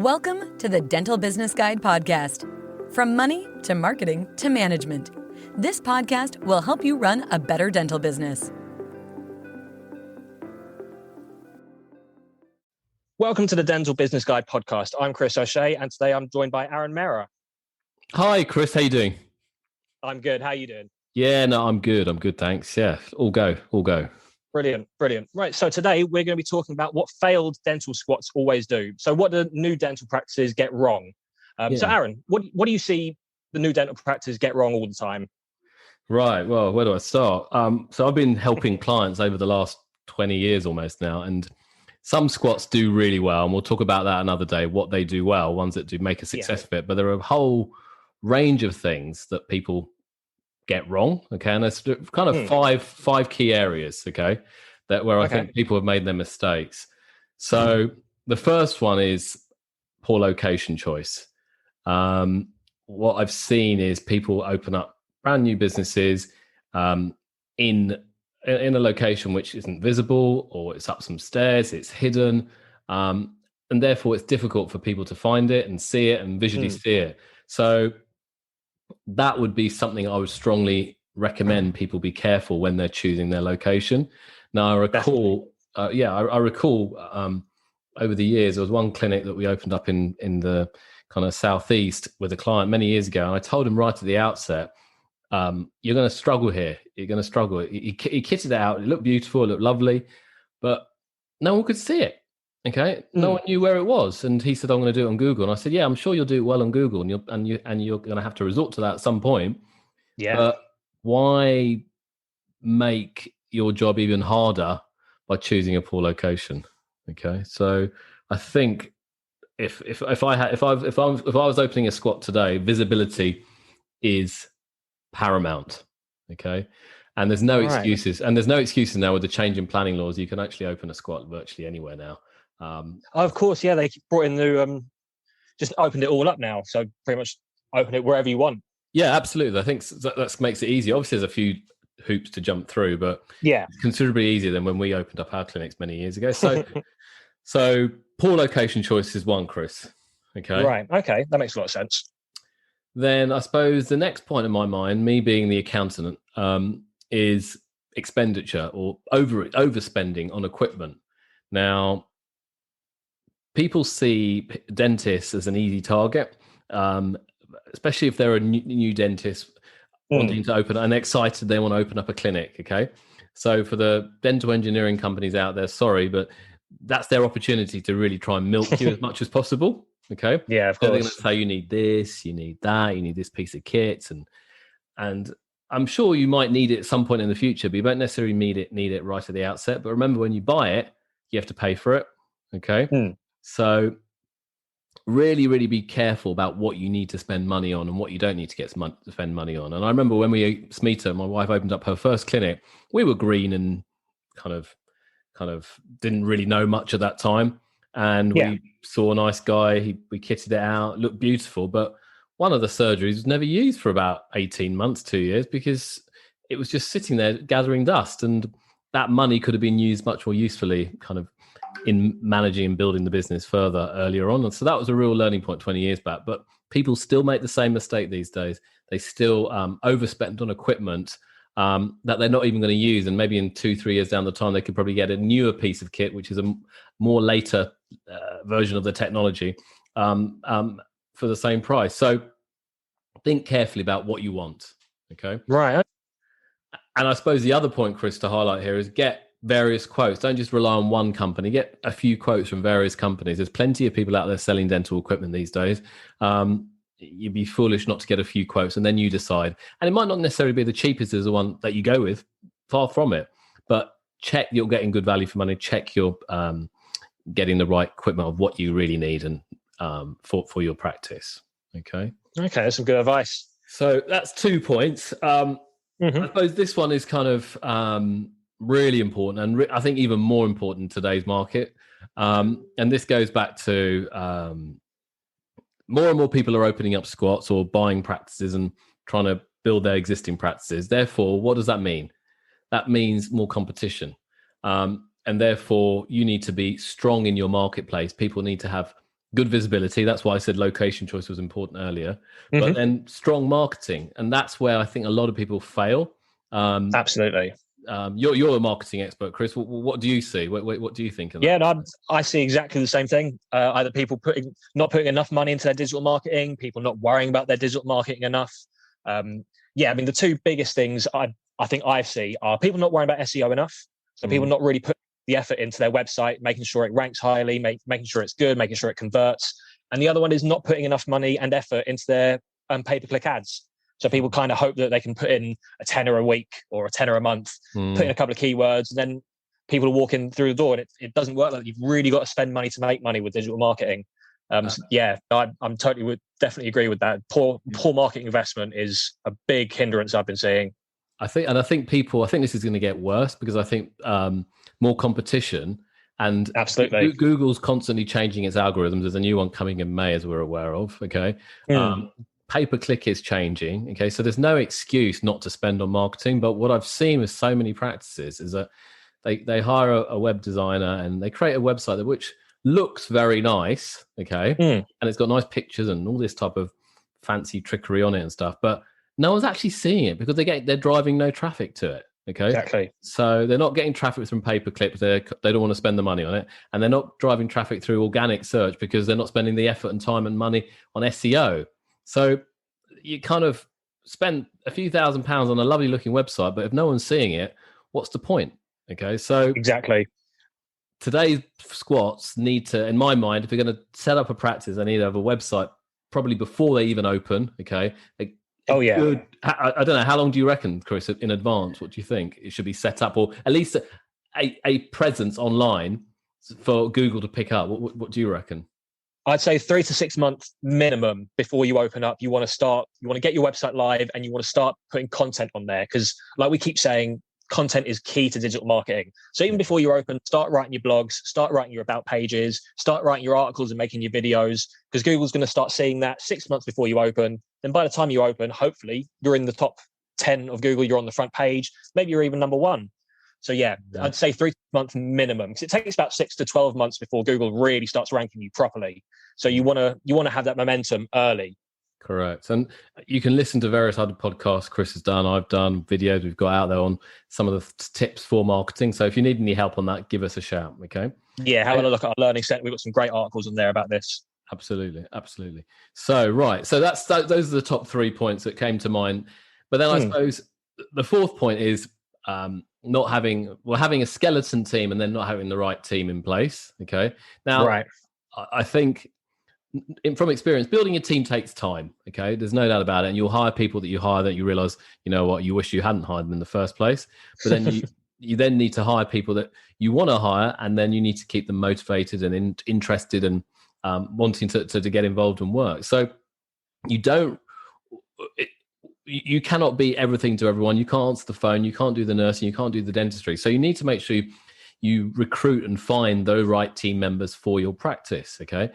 Welcome to the Dental Business Guide podcast. From money to marketing to management, this podcast will help you run a better dental business. Welcome to the Dental Business Guide podcast. I'm Chris O'Shea, and today I'm joined by Arun. Hi, Chris. How you doing? I'm good. How are you doing? Yeah, no, I'm good. Thanks. Yeah, all go. Brilliant. Right, so today we're going to be talking about what failed dental squats always do. So what do new dental practices get wrong? So Arun, what do you see the new dental practices get wrong all the time? Right. Well, where do I start? So I've been helping clients over the last 20 years almost now, and some squats do really well, and we'll talk about that another day, what they do well, ones that do make a success of it. But there are a whole range of things that people get wrong, okay? And there's kind of five key areas, okay, where I think people have made their mistakes. So the first one is poor location choice. What I've seen is people open up brand new businesses in a location which isn't visible, or it's up some stairs, it's hidden, and therefore it's difficult for people to find it and see it and visually see it. So that would be something I would strongly recommend people be careful when they're choosing their location. Now, I recall, over the years, there was one clinic that we opened up in the kind of southeast with a client many years ago, and I told him right at the outset, you're going to struggle here. You're going to struggle. He kitted it out. It looked beautiful. It looked lovely, but no one could see it. Okay, no one knew where it was, and he said, "I'm going to do it on Google." And I said, "Yeah, I'm sure you'll do it well on Google, and you're going to have to resort to that at some point." Yeah. But why make your job even harder by choosing a poor location? Okay, so I think if I was opening a squat today, visibility is paramount. Okay. And there's no excuses. And there's no excuses now with the change in planning laws. You can actually open a squat virtually anywhere now. Of course, yeah, they brought in new, just opened it all up now. So pretty much open it wherever you want. Yeah, absolutely. I think that makes it easy. Obviously, there's a few hoops to jump through, but yeah, it's considerably easier than when we opened up our clinics many years ago. So poor location choice is one, Chris. Okay. Right. Okay. That makes a lot of sense. Then I suppose the next point in my mind, me being the accountant, is expenditure or overspending on equipment. Now, people see dentists as an easy target, especially if they're a new dentist wanting to open and excited they want to open up a clinic. Okay, so for the dental engineering companies out there, sorry, but that's their opportunity to really try and milk you as much as possible. Okay, yeah, of so course. they're going to say you need this, you need that, you need this piece of kit, and I'm sure you might need it at some point in the future, but you don't necessarily need it right at the outset. But remember, when you buy it, you have to pay for it. Okay. So really, really be careful about what you need to spend money on and what you don't need to spend money on. And I remember when Smita, my wife, opened up her first clinic, we were green and kind of didn't really know much at that time. And we saw a nice guy, we kitted it out, looked beautiful, but one of the surgeries was never used for about 18 months, 2 years, because it was just sitting there gathering dust. And that money could have been used much more usefully kind of in managing and building the business further earlier on. And so that was a real learning point 20 years back. But people still make the same mistake these days. They still overspend on equipment that they're not even going to use. And maybe in 2-3 years down the time, they could probably get a newer piece of kit, which is a more later version of the technology for the same price. So think carefully about what you want. Okay. Right. And I suppose the other point, Chris, to highlight here is get various quotes. Don't just rely on one company. Get a few quotes from various companies. There's plenty of people out there selling dental equipment these days. You'd be foolish not to get a few quotes, and then you decide. And it might not necessarily be the cheapest as the one that you go with, far from it. But check you're getting good value for money. Check you're getting the right equipment of what you really need and for your practice. Okay, that's some good advice. So that's 2 points. I suppose this one is kind of really important, and I think even more important in today's market. And this goes back to more and more people are opening up squats or buying practices and trying to build their existing practices. Therefore, what does that mean? That means more competition. And therefore, you need to be strong in your marketplace. People need to have good visibility. That's why I said location choice was important earlier. Mm-hmm. But then strong marketing, and that's where I think a lot of people fail. Absolutely. You're a marketing expert, Chris. What do you see? What do you think of that? Yeah, no, I see exactly the same thing. Either people not putting enough money into their digital marketing, people not worrying about their digital marketing enough. Yeah, I mean, the two biggest things I think I see are people not worrying about SEO enough. So people not really put the effort into their website, making sure it ranks highly, making sure it's good, making sure it converts. And the other one is not putting enough money and effort into their pay-per-click ads. So people kind of hope that they can put in a tenner a week or a tenner a month, put in a couple of keywords, and then people are walking through the door. And it doesn't work like that. You've really got to spend money to make money with digital marketing. So yeah, I'm totally definitely agree with that. Poor marketing investment is a big hindrance I've been seeing. I think this is going to get worse because I think more competition and absolutely Google's constantly changing its algorithms. There's a new one coming in May, as we're aware of. Okay. Pay-per-click is changing. Okay. So there's no excuse not to spend on marketing. But what I've seen with so many practices is that they hire a web designer and they create a website which looks very nice. Okay. And it's got nice pictures and all this type of fancy trickery on it and stuff. But no one's actually seeing it because they're driving no traffic to it. Okay. Exactly. So they're not getting traffic from pay-per-click. They don't want to spend the money on it. And they're not driving traffic through organic search because they're not spending the effort and time and money on SEO. So you kind of spend a few £1,000s on a lovely looking website, but if no one's seeing it, what's the point? Okay. So exactly. Today's squats need to, in my mind, if you're going to set up a practice, they need to have a website probably before they even open. Okay. Oh yeah. Good, I don't know. How long do you reckon, Chris, in advance? What do you think it should be set up, or at least a presence online for Google to pick up? What do you reckon? I'd say 3 to 6 months minimum before you open up. You want to get your website live and you want to start putting content on there because, like we keep saying, content is key to digital marketing. So even before you open, start writing your blogs, start writing your about pages, start writing your articles and making your videos because Google's going to start seeing that 6 months before you open. Then by the time you open, hopefully you're in the top 10 of Google, you're on the front page, maybe you're even number 1. So yeah, I'd say 3 months minimum because it takes about 6 to 12 months before Google really starts ranking you properly. So you want to have that momentum early. Correct. And you can listen to various other podcasts Chris has done. I've done videos we've got out there on some of the tips for marketing. So if you need any help on that, give us a shout. Okay. Yeah. Have a look at our learning set. We've got some great articles in there about this. Absolutely. Absolutely. So, right. So those are the top 3 points that came to mind. But then I suppose the fourth point is having a skeleton team and then not having the right team in place. Okay. Now, right. I think from experience, building a team takes time. Okay, there's no doubt about it. And you'll hire people that you hire that you realize, you know what, you wish you hadn't hired them in the first place. But then you then need to hire people that you want to hire, and then you need to keep them motivated and interested and wanting to get involved and work. So you cannot be everything to everyone. You can't answer the phone. You can't do the nursing. You can't do the dentistry. So you need to make sure you recruit and find the right team members for your practice. Okay.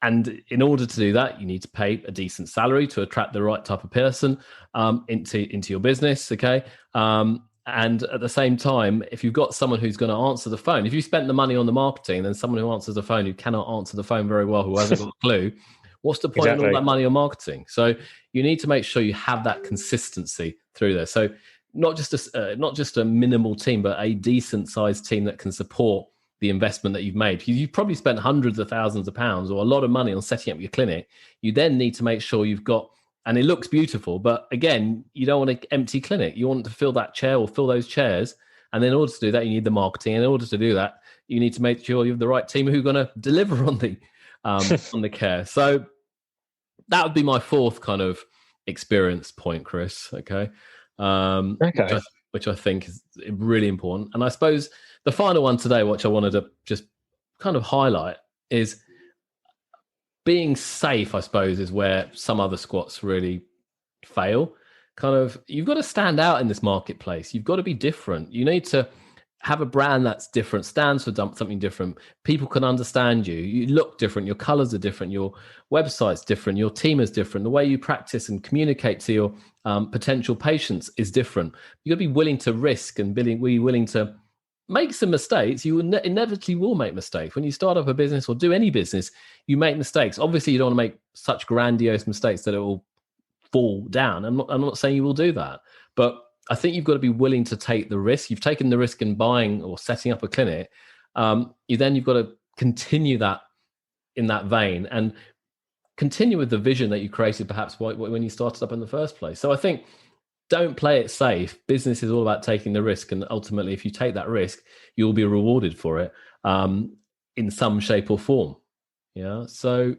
And in order to do that, you need to pay a decent salary to attract the right type of person into your business. Okay. And at the same time, if you've got someone who's going to answer the phone, if you spent the money on the marketing, then someone who answers the phone who cannot answer the phone very well, who hasn't got a clue, what's the point of all that money on marketing? So you need to make sure you have that consistency through there. So not just a minimal team, but a decent sized team that can support the investment that you've made. You've probably spent hundreds of thousands of pounds or a lot of money on setting up your clinic. You then need to make sure you've got, and it looks beautiful, but again, you don't want an empty clinic. You want to fill that chair or fill those chairs. And then in order to do that, you need the marketing. And in order to do that, you need to make sure you have the right team who are going to deliver on the on the care. So that would be my fourth kind of experience point, Chris. Okay. Which I think is really important. And I suppose the final one today, which I wanted to just kind of highlight, is being safe, I suppose, is where some other squats really fail. Kind of, you've got to stand out in this marketplace. You've got to be different. You need to have a brand that's different, stands for something different. People can understand you. You look different. Your colors are different. Your website's different. Your team is different. The way you practice and communicate to your potential patients is different. You've got to be willing to risk and be willing to make some mistakes. You will inevitably will make mistakes. When you start up a business or do any business, you make mistakes. Obviously, you don't want to make such grandiose mistakes that it will fall down. I'm not saying you will do that, but I think you've got to be willing to take the risk. You've taken the risk in buying or setting up a clinic. You've got to continue that in that vein and continue with the vision that you created perhaps when you started up in the first place. So I think don't play it safe. Business is all about taking the risk. And ultimately, if you take that risk, you'll be rewarded for it in some shape or form. Yeah. So,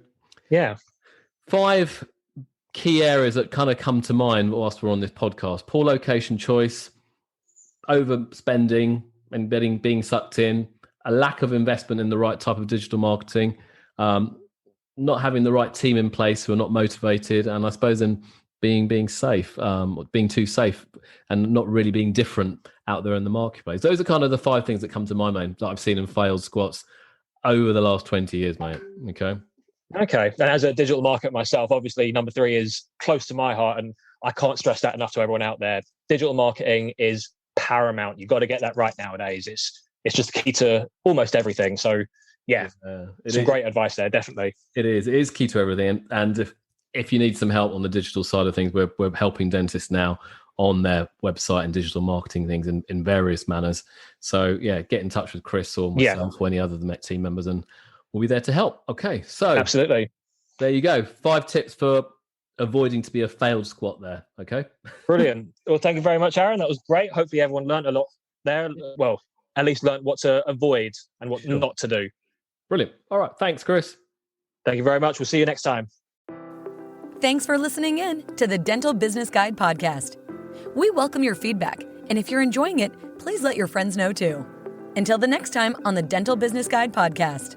5 key areas that kind of come to mind whilst we're on this podcast: poor location choice, overspending and being sucked in, a lack of investment in the right type of digital marketing, not having the right team in place who are not motivated, and I suppose then being safe, being too safe and not really being different out there in the marketplace. Those are kind of the 5 things that come to my mind that I've seen in failed squats over the last 20 years, mate. Okay. And as a digital marketer myself, obviously number 3 is close to my heart, and I can't stress that enough to everyone out there. Digital marketing is paramount. You've got to get that right nowadays. It's just the key to almost everything. So some great advice there, definitely. It is key to everything. And if you need some help on the digital side of things, we're helping dentists now on their website and digital marketing things in various manners. So get in touch with Chris or myself or any other of the Met team members, and we'll be there to help. Okay, so absolutely, there you go. 5 tips for avoiding to be a failed squat there. Okay, brilliant. Well, thank you very much, Aaron. That was great. Hopefully everyone learned a lot there. Well, at least learned what to avoid and what not to do. Brilliant. All right, thanks, Chris. Thank you very much. We'll see you next time. Thanks for listening in to the Dental Business Guide podcast. We welcome your feedback, and if you're enjoying it, please let your friends know too. Until the next time on the Dental Business Guide podcast.